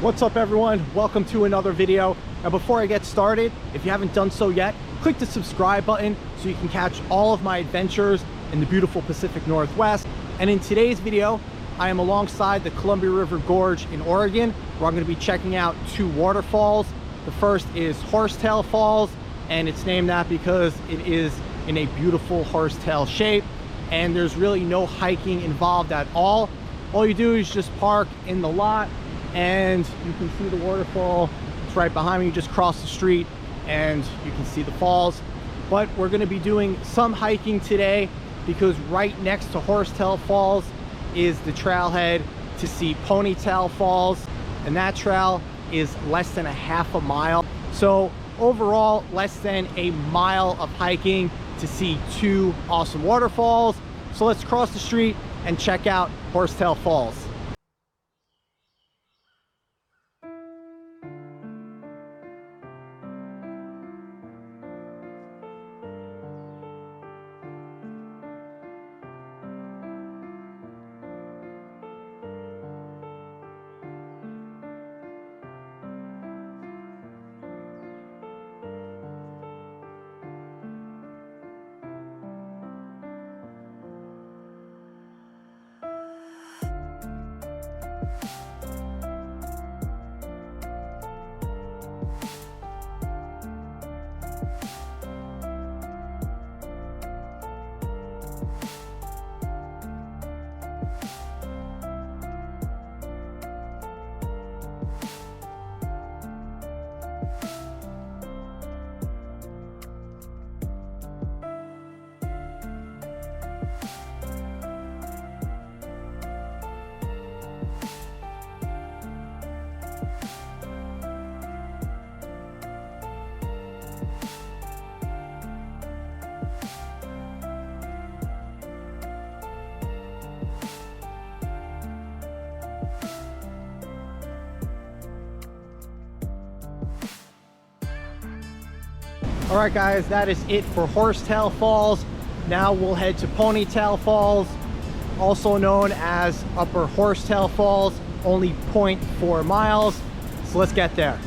What's up everyone? Welcome to another video. Now before I get started, if you haven't done so yet, click the subscribe button so you can catch all of my adventures in the beautiful Pacific Northwest. And in today's video, I am alongside the Columbia River Gorge in Oregon, where I'm going to be checking out two waterfalls. The first is Horsetail Falls, and it's named that because it is in a beautiful horsetail shape, and there's really no hiking involved at all. All you do is just park in the lot, and you can see the waterfall. It's right behind me. You just cross the street and you can see the falls. But we're going to be doing some hiking today because right next to Horsetail Falls is the trailhead to see Ponytail Falls, and that trail is less than a half a mile. So overall, less than a mile of hiking to see two awesome waterfalls. So let's cross the street and check out Horsetail Falls. All right guys, that is it for Horsetail Falls. Now we'll head to Ponytail Falls, also known as Upper Horsetail Falls, only 0.4 miles. So let's get there.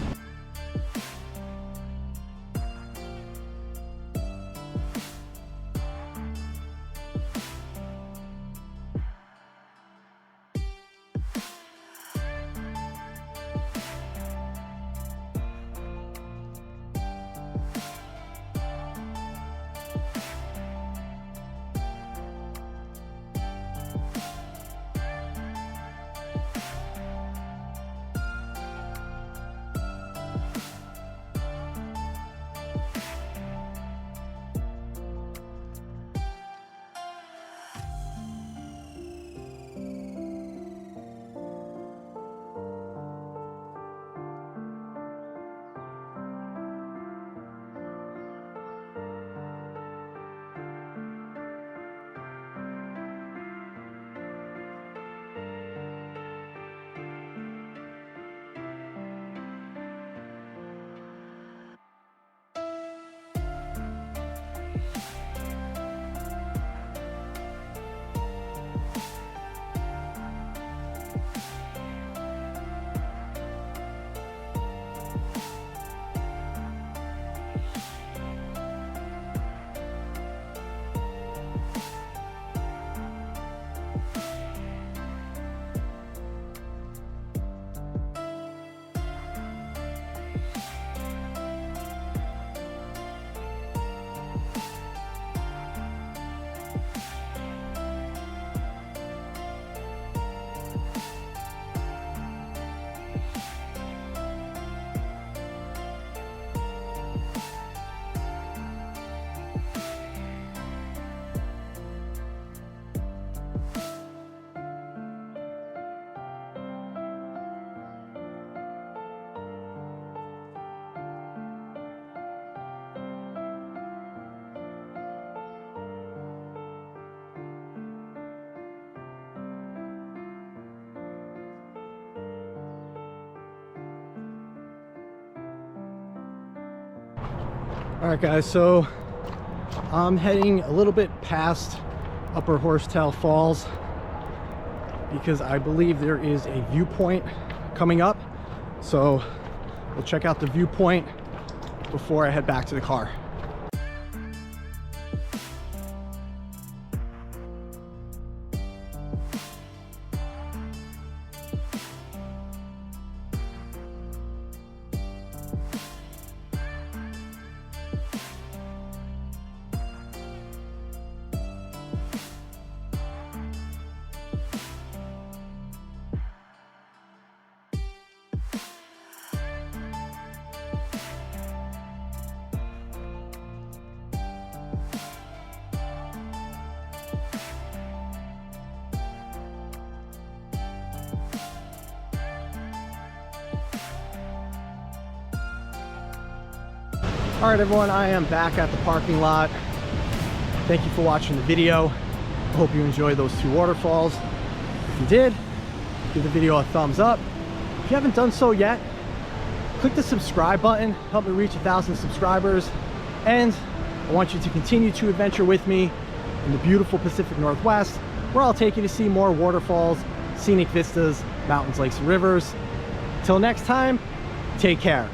All right guys, so I'm heading a little bit past Upper Horsetail Falls because I believe there is a viewpoint coming up. So we'll check out the viewpoint before I head back to the car. All right, everyone, I am back at the parking lot. Thank you for watching the video. I hope you enjoyed those two waterfalls. If you did, give the video a thumbs up. If you haven't done so yet, click the subscribe button, help me reach 1,000 subscribers. And I want you to continue to adventure with me in the beautiful Pacific Northwest, where I'll take you to see more waterfalls, scenic vistas, mountains, lakes, and rivers. Till next time, take care.